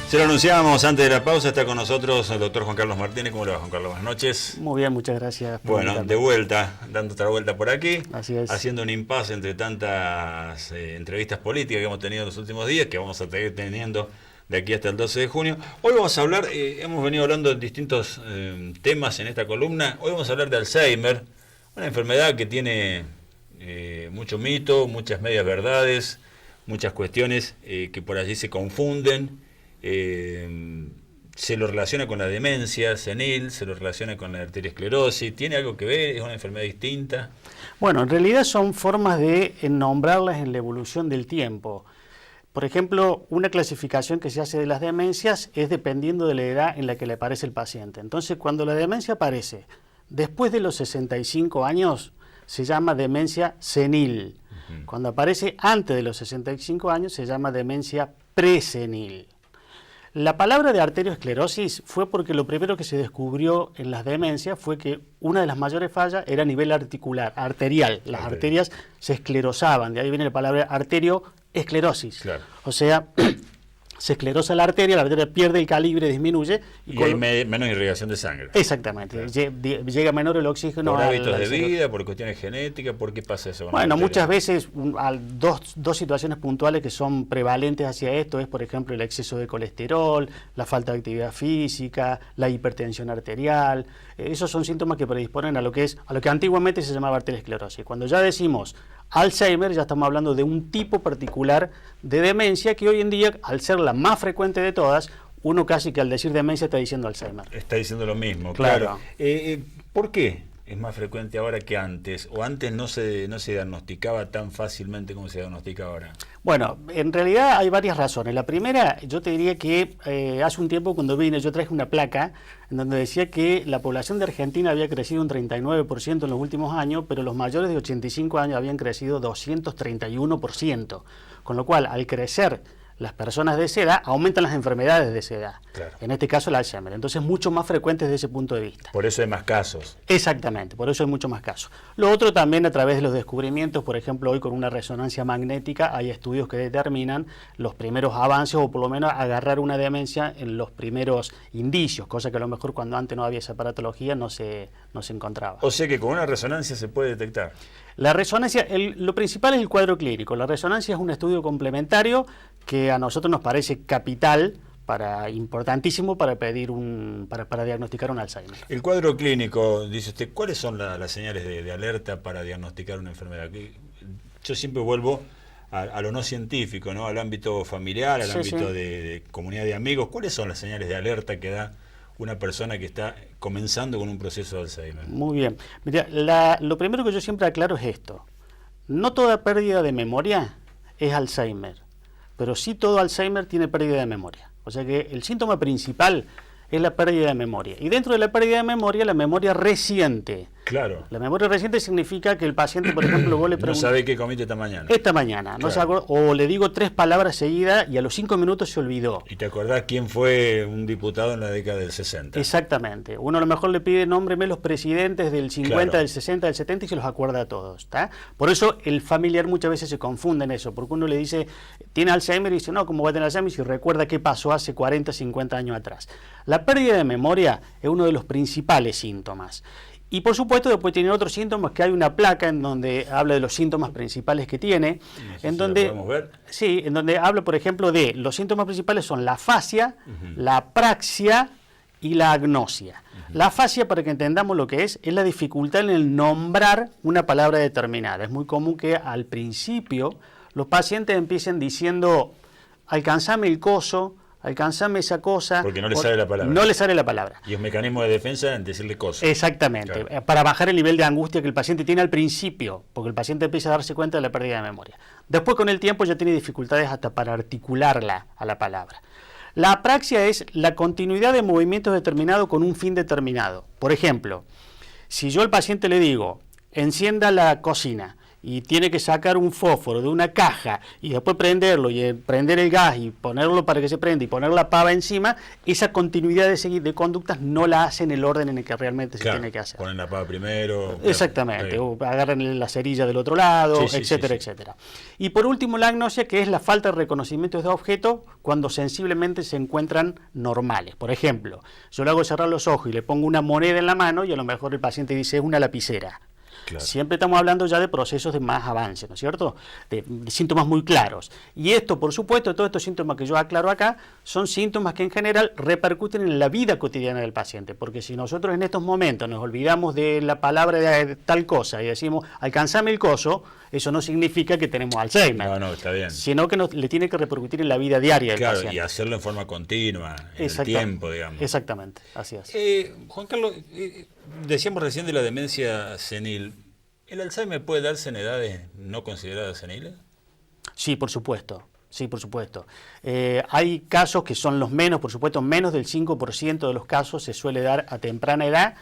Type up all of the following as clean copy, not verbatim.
Se lo anunciábamos antes de la pausa, está con nosotros el doctor Juan Carlos Martínez. ¿Cómo le va, Juan Carlos? Buenas noches. Muy bien, muchas gracias. Bueno, de vuelta, dando otra vuelta por aquí. Así es. Haciendo un impasse entre tantas entrevistas políticas que hemos tenido en los últimos días, que vamos a seguir teniendo de aquí hasta el 12 de junio. Hoy vamos a hablar, hemos venido hablando de distintos temas en esta columna. Hoy vamos a hablar de Alzheimer, una enfermedad que tiene mucho mito, muchas medias verdades, muchas cuestiones que por allí se confunden. Se lo relaciona con la demencia senil, se lo relaciona con la arteriosclerosis. ¿Tiene algo que ver? ¿Es una enfermedad distinta? Bueno, en realidad son formas de nombrarlas en la evolución del tiempo. Por ejemplo, una clasificación que se hace de las demencias es dependiendo de la edad en la que le aparece el paciente. Entonces, cuando la demencia aparece después de los 65 años, se llama demencia senil. Cuando aparece antes de los 65 años, se llama demencia presenil. La palabra de arteriosclerosis fue porque lo primero que se descubrió en las demencias fue que una de las mayores fallas era a nivel articular, arterial. Las arterias se esclerosaban, de ahí viene la palabra arterioesclerosis. Claro. O sea, se esclerosa la arteria pierde el calibre, disminuye. Y hay menos irrigación de sangre. Exactamente, claro. Llega menor el oxígeno. Por hábitos de vida, por cuestiones genéticas, ¿por qué pasa eso? Bueno, muchas veces dos situaciones puntuales que son prevalentes hacia esto es, por ejemplo, el exceso de colesterol, la falta de actividad física, la hipertensión arterial. Esos son síntomas que predisponen a lo que antiguamente se llamaba arteriosclerosis. Cuando ya decimos Alzheimer, ya estamos hablando de un tipo particular de demencia que hoy en día, al ser la más frecuente de todas, uno casi que al decir demencia está diciendo Alzheimer. Está diciendo lo mismo, claro. ¿Por qué es más frecuente ahora que antes? ¿O antes no se diagnosticaba tan fácilmente como se diagnostica ahora? Bueno, en realidad hay varias razones. La primera, yo te diría que hace un tiempo cuando vine, yo traje una placa en donde decía que la población de Argentina había crecido un 39% en los últimos años, pero los mayores de 85 años habían crecido 231%. Con lo cual, al crecer las personas de esa edad, aumentan las enfermedades de esa edad. Claro. En este caso el Alzheimer. Entonces, mucho más frecuentes desde ese punto de vista. Por eso hay más casos. Exactamente, por eso hay mucho más casos. Lo otro también a través de los descubrimientos, por ejemplo, hoy con una resonancia magnética hay estudios que determinan los primeros avances o por lo menos agarrar una demencia en los primeros indicios, cosa que a lo mejor cuando antes no había esa aparatología no se encontraba. O sea que con una resonancia se puede detectar. La resonancia, lo principal es el cuadro clínico. La resonancia es un estudio complementario que a nosotros nos parece capital, importantísimo para pedir para diagnosticar un Alzheimer. El cuadro clínico, dice usted, ¿cuáles son las señales de alerta para diagnosticar una enfermedad? Yo siempre vuelvo a lo no científico, ¿no? Al ámbito familiar, al ámbito de comunidad de amigos. ¿Cuáles son las señales de alerta que da una persona que está comenzando con un proceso de Alzheimer? Muy bien. Mira, lo primero que yo siempre aclaro es esto. No toda pérdida de memoria es Alzheimer, pero sí todo Alzheimer tiene pérdida de memoria. O sea que el síntoma principal es la pérdida de memoria. Y dentro de la pérdida de memoria, la memoria reciente. Claro. La memoria reciente significa que el paciente, por ejemplo, vos le preguntas... No sabe qué comiste esta mañana. Esta mañana, claro. No se acuerda, o le digo 3 palabras seguidas y a los 5 minutos se olvidó. ¿Y te acordás quién fue un diputado en la década del 60? Exactamente. Uno a lo mejor le pide nómbreme los presidentes del 50, claro, del 60, del 70 y se los acuerda a todos, ¿está? Por eso el familiar muchas veces se confunde en eso, porque uno le dice, ¿tiene Alzheimer? Y dice, no, ¿cómo va a tener Alzheimer? Si recuerda qué pasó hace 40, 50 años atrás. La pérdida de memoria es uno de los principales síntomas. Y por supuesto después tiene otros síntomas, que hay una placa en donde habla de los síntomas principales que tiene, en donde habla, por ejemplo, de los síntomas principales son la afasia, la apraxia y la agnosia. La afasia, para que entendamos lo que es la dificultad en el nombrar una palabra determinada. Es muy común que al principio los pacientes empiecen diciendo, alcanzame el coso, alcanzame esa cosa. Porque no le sale la palabra. No le sale la palabra. Y es un mecanismo de defensa en decirle cosas. Exactamente, claro, para bajar el nivel de angustia que el paciente tiene al principio, porque el paciente empieza a darse cuenta de la pérdida de memoria. Después con el tiempo ya tiene dificultades hasta para articularla a la palabra. La apraxia es la continuidad de movimientos determinados con un fin determinado. Por ejemplo, si yo al paciente le digo, encienda la cocina, y tiene que sacar un fósforo de una caja y después prenderlo y prender el gas y ponerlo para que se prenda y poner la pava encima, esa continuidad de conductas no la hace en el orden en el que realmente se tiene que hacer. Ponen la pava primero. Exactamente, o agarran la cerilla del otro lado, etcétera, etcétera. Y por último, la agnosia, que es la falta de reconocimiento de objetos cuando sensiblemente se encuentran normales. Por ejemplo, yo le hago cerrar los ojos y le pongo una moneda en la mano y a lo mejor el paciente dice es una lapicera. Claro. Siempre estamos hablando ya de procesos de más avance, ¿no es cierto? De síntomas muy claros. Y esto, por supuesto, todos estos síntomas que yo aclaro acá, son síntomas que en general repercuten en la vida cotidiana del paciente. Porque si nosotros en estos momentos nos olvidamos de la palabra de tal cosa y decimos, alcanzame el coso, eso no significa que tenemos Alzheimer. No, está bien. Sino que le tiene que repercutir en la vida diaria del paciente. Y hacerlo en forma continua, en el tiempo, digamos. Exactamente, así es. Juan Carlos, decíamos recién de la demencia senil. ¿El Alzheimer puede darse en edades no consideradas seniles? Sí, por supuesto. Sí, por supuesto. Hay casos que son los menos, por supuesto, menos del 5% de los casos se suele dar a temprana edad.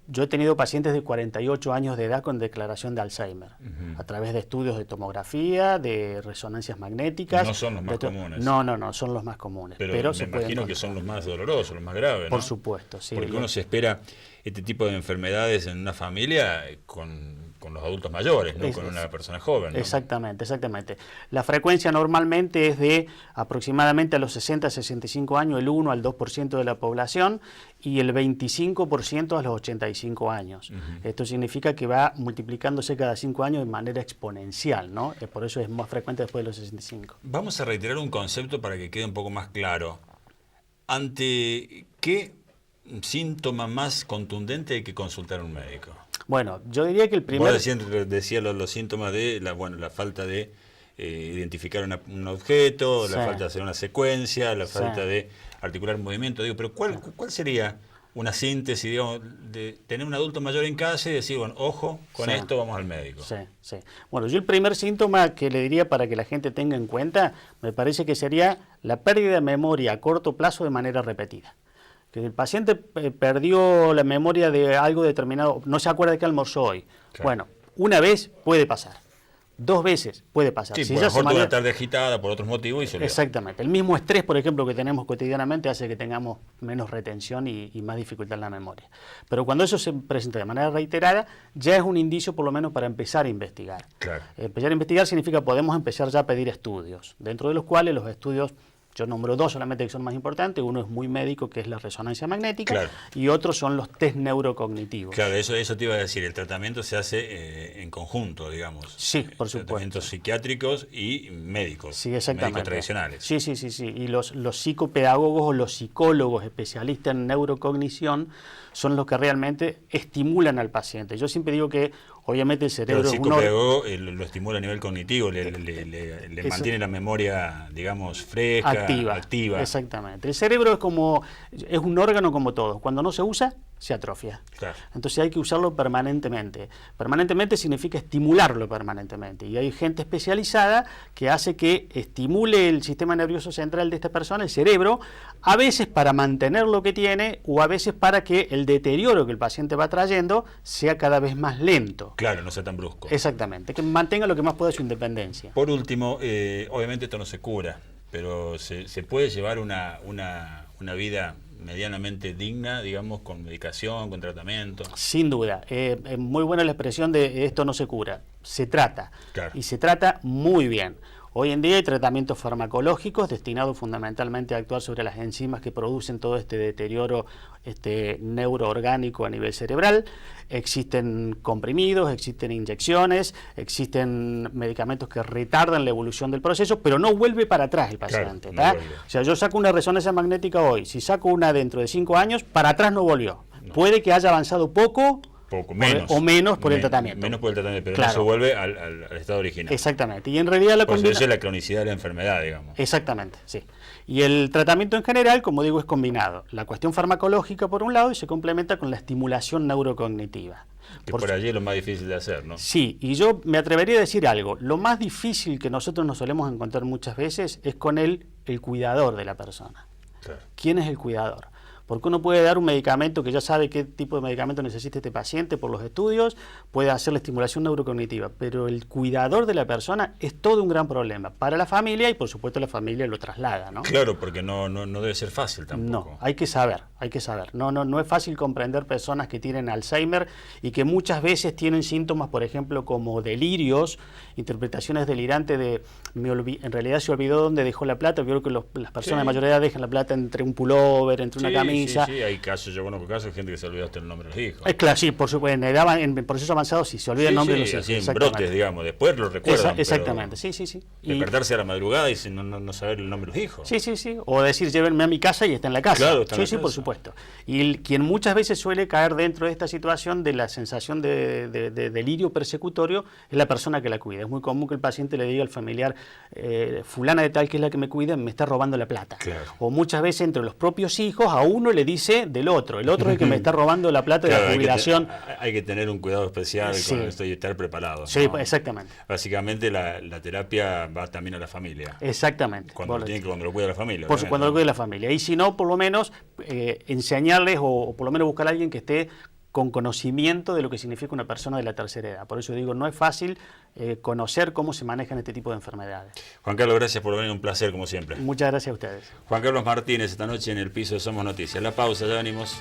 Yo he tenido pacientes de 48 años de edad con declaración de Alzheimer, a través de estudios de tomografía, de resonancias magnéticas. No son los más comunes. No, son los más comunes. Pero me imagino que son los más dolorosos, los más graves, ¿no? Por supuesto, sí. Porque uno se espera este tipo de enfermedades en una familia con los adultos mayores, no con una persona joven, ¿no? Exactamente. La frecuencia normalmente es de aproximadamente a los 60, 65 años, el 1 al 2% de la población y el 25% a los 85 años. Esto significa que va multiplicándose cada 5 años de manera exponencial, ¿no? Por eso es más frecuente después de los 65. Vamos a reiterar un concepto para que quede un poco más claro. ¿Ante qué síntoma más contundente hay que consultar a un médico? Bueno, yo diría que el primer... Vos decías los síntomas de la falta de identificar un objeto, la falta de hacer una secuencia, la falta de articular movimiento. Pero ¿cuál sería una síntesis, digamos, de tener un adulto mayor en casa y decir, bueno, ojo, con esto vamos al médico? Sí. Bueno, yo el primer síntoma que le diría para que la gente tenga en cuenta, me parece que sería la pérdida de memoria a corto plazo de manera repetida. Que el paciente perdió la memoria de algo determinado, no se acuerda de qué almorzó hoy. Claro. Bueno, una vez puede pasar, 2 veces puede pasar. Sí, por mejor toda la tarde agitada por otros motivos y se olvida. Exactamente. El mismo estrés, por ejemplo, que tenemos cotidianamente hace que tengamos menos retención y más dificultad en la memoria. Pero cuando eso se presenta de manera reiterada, ya es un indicio por lo menos para empezar a investigar. Claro. Empezar a investigar significa podemos empezar ya a pedir estudios, dentro de los cuales los estudios... Yo nombro 2 solamente que son más importantes. Uno es muy médico, que es la resonancia magnética, claro, y otros son los test neurocognitivos. Claro, eso te iba a decir. El tratamiento se hace en conjunto, digamos. Sí, por supuesto. Tratamientos psiquiátricos y médicos. Sí, exactamente. Médicos tradicionales. Sí. Y los psicopedagogos o los psicólogos especialistas en neurocognición son los que realmente estimulan al paciente. Yo siempre digo que obviamente el cerebro... Pero el psicopedagogo lo estimula a nivel cognitivo, le mantiene la memoria, digamos, fresca, activa. Exactamente. El cerebro es un órgano como todo. Cuando no se usa, se atrofia. Claro. Entonces hay que usarlo permanentemente. Permanentemente significa estimularlo permanentemente. Y hay gente especializada que hace que estimule el sistema nervioso central de esta persona, el cerebro, a veces para mantener lo que tiene o a veces para que el deterioro que el paciente va trayendo sea cada vez más lento. Claro, no sea tan brusco. Exactamente, que mantenga lo que más pueda su independencia. Por último, obviamente esto no se cura, pero se puede llevar una vida medianamente digna, digamos, con medicación, con tratamiento. Sin duda. Es muy buena la expresión de esto no se cura, se trata. Claro. Y se trata muy bien. Hoy en día hay tratamientos farmacológicos destinados fundamentalmente a actuar sobre las enzimas que producen todo este deterioro neuroorgánico a nivel cerebral. Existen comprimidos, existen inyecciones, existen medicamentos que retardan la evolución del proceso, pero no vuelve para atrás el paciente. Claro, no o sea, yo saco una resonancia magnética hoy, si saco una dentro de 5 años, para atrás no volvió. No. Puede que haya avanzado poco menos por el tratamiento. Menos por el tratamiento, pero claro, no se vuelve al estado original. Exactamente. Y en realidad eso es la cronicidad de la enfermedad, digamos. Exactamente, sí. Y el tratamiento en general, como digo, es combinado. La cuestión farmacológica por un lado y se complementa con la estimulación neurocognitiva. Que por allí es lo más difícil de hacer, ¿no? Sí, y yo me atrevería a decir algo. Lo más difícil que nosotros nos solemos encontrar muchas veces es con el cuidador de la persona. Claro. ¿Quién es el cuidador? porque uno puede dar un medicamento que ya sabe qué tipo de medicamento necesita este paciente por los estudios, puede hacer la estimulación neurocognitiva, pero el cuidador de la persona es todo un gran problema para la familia y por supuesto la familia lo traslada, ¿no? Claro, porque no debe ser fácil tampoco. No, hay que saber. No es fácil comprender personas que tienen Alzheimer y que muchas veces tienen síntomas, por ejemplo, como delirios, interpretaciones delirantes de en realidad se olvidó dónde dejó la plata. Yo creo que las personas de mayor edad dejan la plata entre un pullover, entre una camisa. Sí, hay casos, yo conozco casos de gente que se olvidó hasta el nombre de los hijos. Claro, sí, por supuesto, en proceso avanzado sí, se olvida el nombre de los hijos. Así en brotes, digamos, después lo recuerdan. Exactamente, sí. Despertarse a la madrugada y no saber el nombre de los hijos. Sí, o decir, llévenme a mi casa y está en la casa. Claro, está en la sí, casa. por supuesto. Y quien muchas veces suele caer dentro de esta situación de la sensación de delirio persecutorio es la persona que la cuida. Es muy común que el paciente le diga al familiar, fulana de tal que es la que me cuida, me está robando la plata. Claro. O muchas veces entre los propios hijos a uno le dice del otro, el otro es el que me está robando la plata de la jubilación. Hay que tener un cuidado especial con esto y estar preparado. Sí, ¿no? exactamente. Básicamente la terapia va también a la familia. Exactamente. Cuando lo cuida la familia. Cuando lo cuida la familia. Y si no, por lo menos enseñarles o por lo menos buscar a alguien que esté con conocimiento de lo que significa una persona de la tercera edad. Por eso digo, no es fácil conocer cómo se manejan este tipo de enfermedades. Juan Carlos, gracias por venir, un placer como siempre. Muchas gracias a ustedes. Juan Carlos Martínez, esta noche en el piso de Somos Noticias. La pausa, ya venimos.